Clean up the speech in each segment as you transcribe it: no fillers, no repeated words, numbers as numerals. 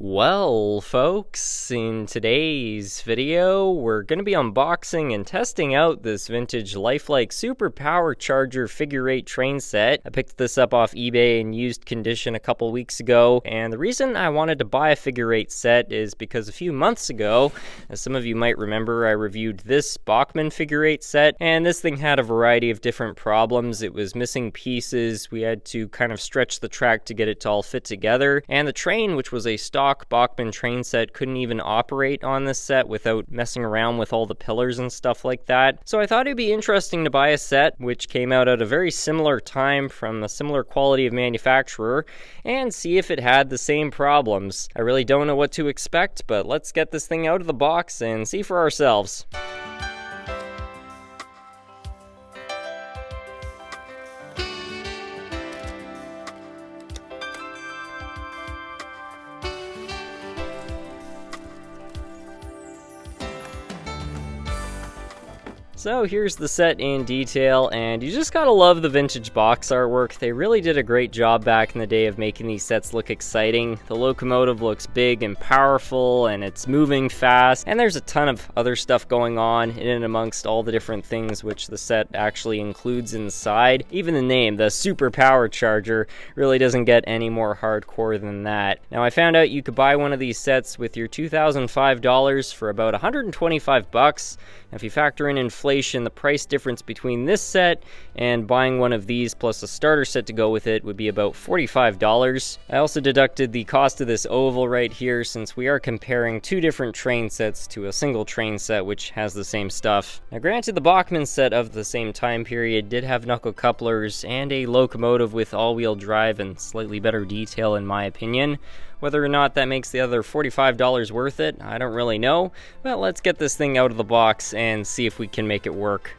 Well, folks, in today's video, we're going to be unboxing and testing out this vintage lifelike superpower charger figure 8 train set. I picked this up off eBay in used condition a couple weeks ago, and the reason I wanted to buy a figure 8 set is because a few months ago, as some of you might remember, I reviewed this Bachmann figure 8 set, and this thing had a variety of different problems. It was missing pieces, we had to kind of stretch the track to get it to all fit together, and the train, which was a stock Bachmann train set, couldn't even operate on this set without messing around with all the pillars and stuff like that. So I thought it'd be interesting to buy a set which came out at a very similar time from a similar quality of manufacturer and see if it had the same problems. I really don't know what to expect, but let's get this thing out of the box and see for ourselves. So here's the set in detail, and you just gotta love the vintage box artwork. They really did a great job back in the day of making these sets look exciting. The locomotive looks big and powerful, and it's moving fast, and there's a ton of other stuff going on in and amongst all the different things which the set actually includes inside. Even the name, the Super Power Charger, really doesn't get any more hardcore than that. Now I found out you could buy one of these sets with your $2,005 for about 125 bucks. If you factor in inflation, the price difference between this set and buying one of these plus a starter set to go with it would be about $45. I also deducted the cost of this oval right here since we are comparing two different train sets to a single train set which has the same stuff. Now granted, the Bachmann set of the same time period did have knuckle couplers and a locomotive with all-wheel drive and slightly better detail in my opinion. Whether or not that makes the other $45 worth it, I don't really know, but let's get this thing out of the box and see if we can make it work.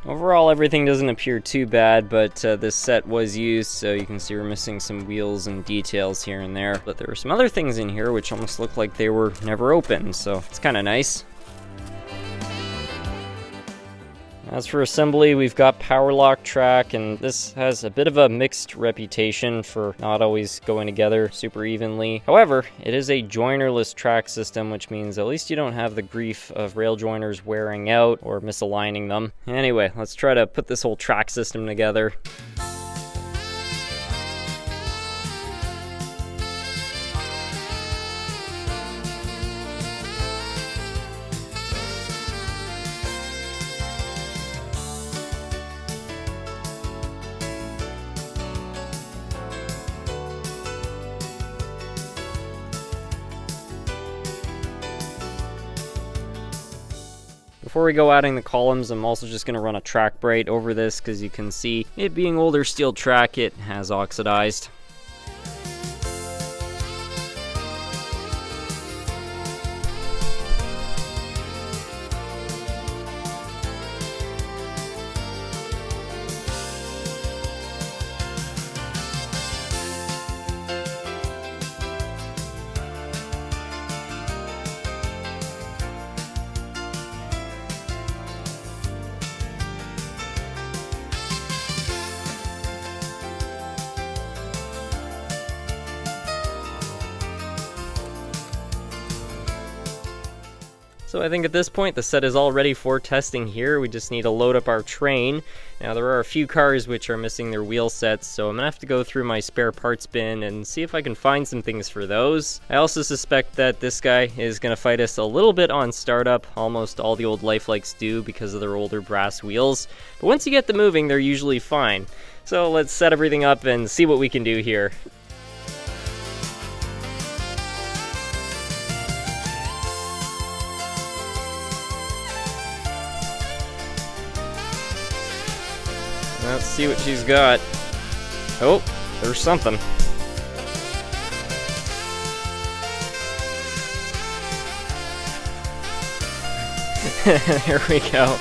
Overall, everything doesn't appear too bad, but this set was used, so you can see we're missing some wheels and details here and there. But there were some other things in here which almost look like they were never opened, so it's kind of nice. As for assembly, we've got power lock track, and this has a bit of a mixed reputation for not always going together super evenly. However, it is a joinerless track system, which means at least you don't have the grief of rail joiners wearing out or misaligning them. Anyway, let's try to put this whole track system together. Before we go adding the columns, I'm also just going to run a track bright over this because you can see it being older steel track, it has oxidized. So I think at this point the set is all ready for testing here. We just need to load up our train. Now there are a few cars which are missing their wheel sets, so I'm gonna have to go through my spare parts bin and see if I can find some things for those. I also suspect that this guy is gonna fight us a little bit on startup. Almost all the old lifelikes do because of their older brass wheels. But once you get them moving, they're usually fine. So let's set everything up and see what we can do here. Let's see what she's got. Oh, there's something. There we go.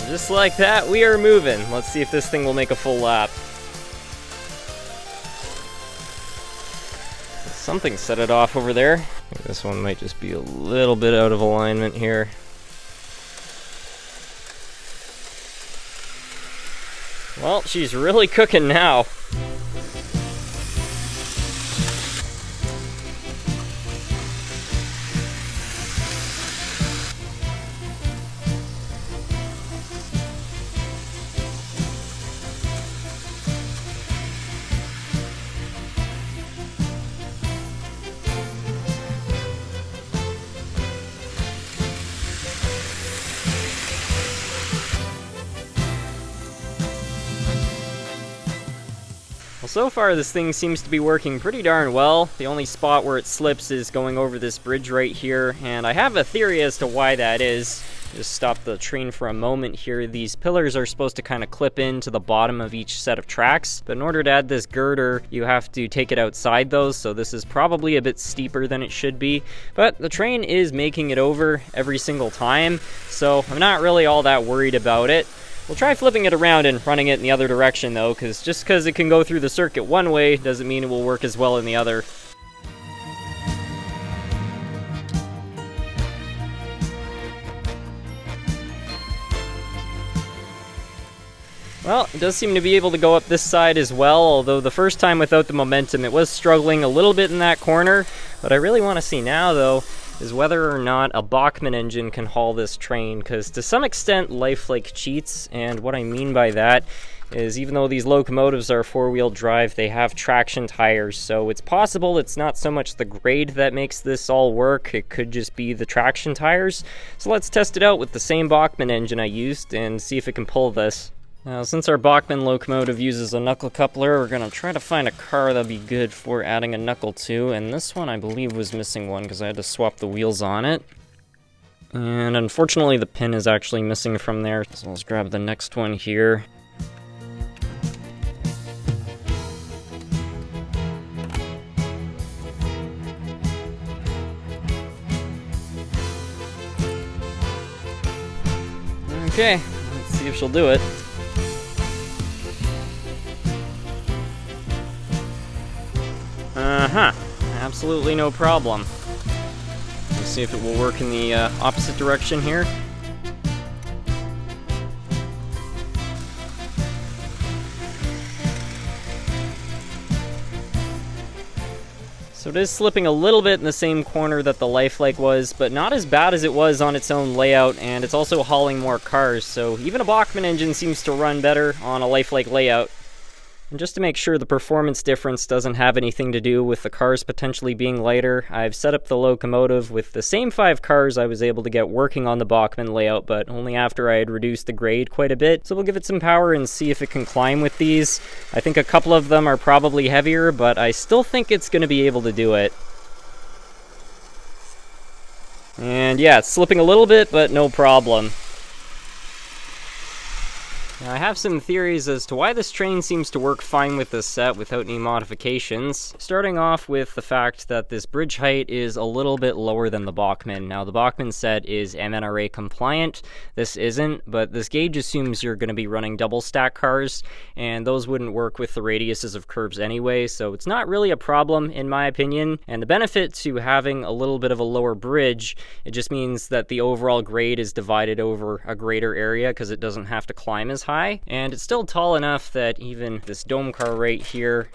Just like that, we are moving. Let's see if this thing will make a full lap. something set it off over there. I think this one might just be a little bit out of alignment here. Well, she's really cooking now. Well, so far this thing seems to be working pretty darn well. The only spot where it slips is going over this bridge right here, and I have a theory as to why that is. Just stop the train for a moment here. These pillars are supposed to kind of clip into the bottom of each set of tracks, but in order to add this girder, you have to take it outside those, so this is probably a bit steeper than it should be. But the train is making it over every single time, so I'm not really all that worried about it. We'll try flipping it around and running it in the other direction though, because just because it can go through the circuit one way doesn't mean it will work as well in the other. Well, it does seem to be able to go up this side as well, although the first time without the momentum it was struggling a little bit in that corner. What I really want to see now though is whether or not a Bachmann engine can haul this train, because to some extent Lifelike cheats, and what I mean by that is even though these locomotives are four-wheel drive, they have traction tires, so it's possible it's not so much the grade that makes this all work, it could just be the traction tires. So let's test it out with the same Bachmann engine I used and see if it can pull this. Now, since our Bachmann locomotive uses a knuckle coupler, we're going to try to find a car that'll be good for adding a knuckle to, and this one I believe was missing one because I had to swap the wheels on it. And unfortunately the pin is actually missing from there, so let's grab the next one here. Okay, let's see if she'll do it. Uh-huh, absolutely no problem. Let's see if it will work in the opposite direction here. So it is slipping a little bit in the same corner that the Lifelike was, but not as bad as it was on its own layout, and it's also hauling more cars, so even a Bachmann engine seems to run better on a Lifelike layout. And just to make sure the performance difference doesn't have anything to do with the cars potentially being lighter, I've set up the locomotive with the same 5 cars I was able to get working on the Bachmann layout, but only after I had reduced the grade quite a bit. So we'll give it some power and see if it can climb with these. I think a couple of them are probably heavier, but I still think it's going to be able to do it. And yeah, it's slipping a little bit, but no problem. Now, I have some theories as to why this train seems to work fine with this set without any modifications. Starting off with the fact that this bridge height is a little bit lower than the Bachmann. Now, the Bachmann set is MNRA compliant. This isn't, but this gauge assumes you're going to be running double stack cars, and those wouldn't work with the radiuses of curves anyway, so it's not really a problem in my opinion. And the benefit to having a little bit of a lower bridge, it just means that the overall grade is divided over a greater area because it doesn't have to climb as high, and it's still tall enough that even this dome car right here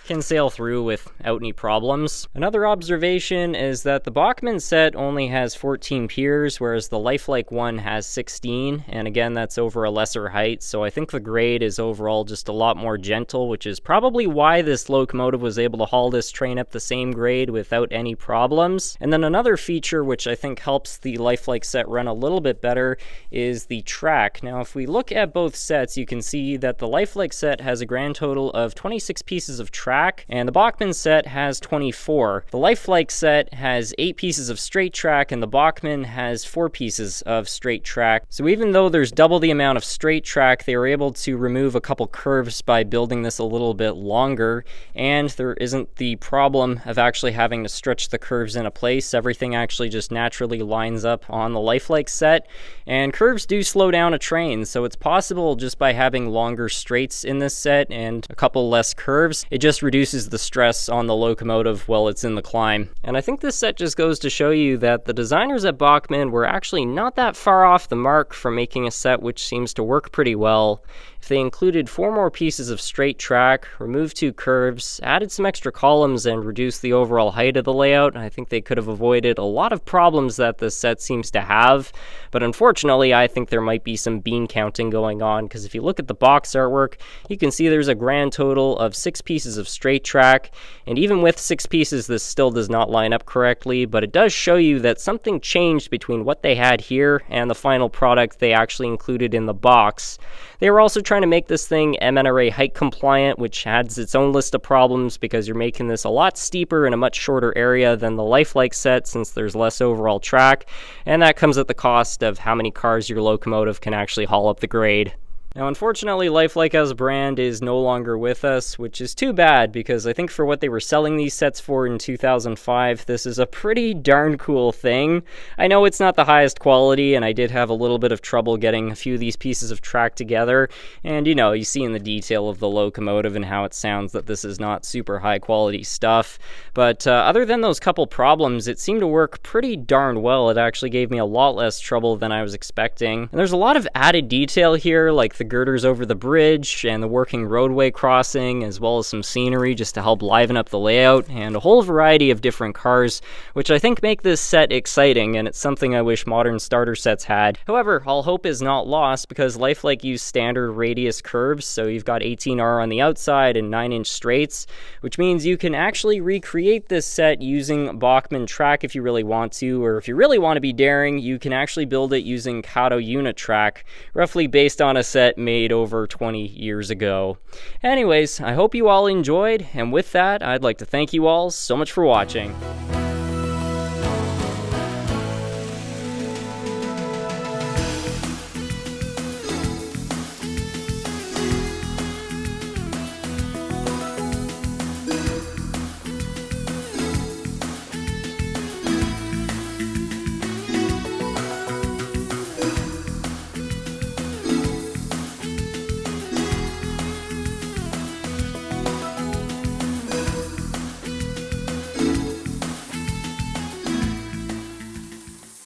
can sail through without any problems. Another observation is that the Bachmann set only has 14 piers, whereas the Lifelike one has 16, and again that's over a lesser height, so I think the grade is overall just a lot more gentle, which is probably why this locomotive was able to haul this train up the same grade without any problems. And then another feature which I think helps the Lifelike set run a little bit better is the track. Now if we look at both sets, you can see that the Lifelike set has a grand total of 26 pieces of track, and the Bachmann set has 24. The Lifelike set has 8 pieces of straight track, and the Bachmann has 4 pieces of straight track. So even though there's double the amount of straight track, they were able to remove a couple curves by building this a little bit longer, and there isn't the problem of actually having to stretch the curves into place. Everything actually just naturally lines up on the Lifelike set, and curves do slow down a train, so it's possible just by having longer straights in this set and a couple less curves, it just reduces the stress on the locomotive while it's in the climb. And I think this set just goes to show you that the designers at Bachmann were actually not that far off the mark for making a set which seems to work pretty well. If they included 4 more pieces of straight track, removed 2 curves, added some extra columns, and reduced the overall height of the layout, I think they could have avoided a lot of problems that this set seems to have. But unfortunately, I think there might be some bean counting going on, because if you look at the box artwork, you can see there's a grand total of 6 pieces of straight track, and even with 6 pieces, this still does not line up correctly, but it does show you that something changed between what they had here and the final product they actually included in the box. They were also trying to make this thing MNRA height compliant, which adds its own list of problems because you're making this a lot steeper in a much shorter area than the lifelike set since there's less overall track, and that comes at the cost of how many cars your locomotive can actually haul up the grade. Now, unfortunately, Lifelike as a brand is no longer with us, which is too bad because I think for what they were selling these sets for in 2005, this is a pretty darn cool thing. I know it's not the highest quality, and I did have a little bit of trouble getting a few of these pieces of track together, and you see in the detail of the locomotive and how it sounds that this is not super high quality stuff. But other than those couple problems, it seemed to work pretty darn well. It actually gave me a lot less trouble than I was expecting. And there's a lot of added detail here, like the girders over the bridge and the working roadway crossing, as well as some scenery just to help liven up the layout, and a whole variety of different cars, which I think make this set exciting, and it's something I wish modern starter sets had. However, all hope is not lost because Lifelike used standard radius curves, so you've got 18R on the outside and 9-inch straights, which means you can actually recreate this set using Bachmann track if you really want to, or if you really want to be daring, you can actually build it using Kato unit track, roughly based on a set made over 20 years ago. Anyways, I hope you all enjoyed, and with that, I'd like to thank you all so much for watching.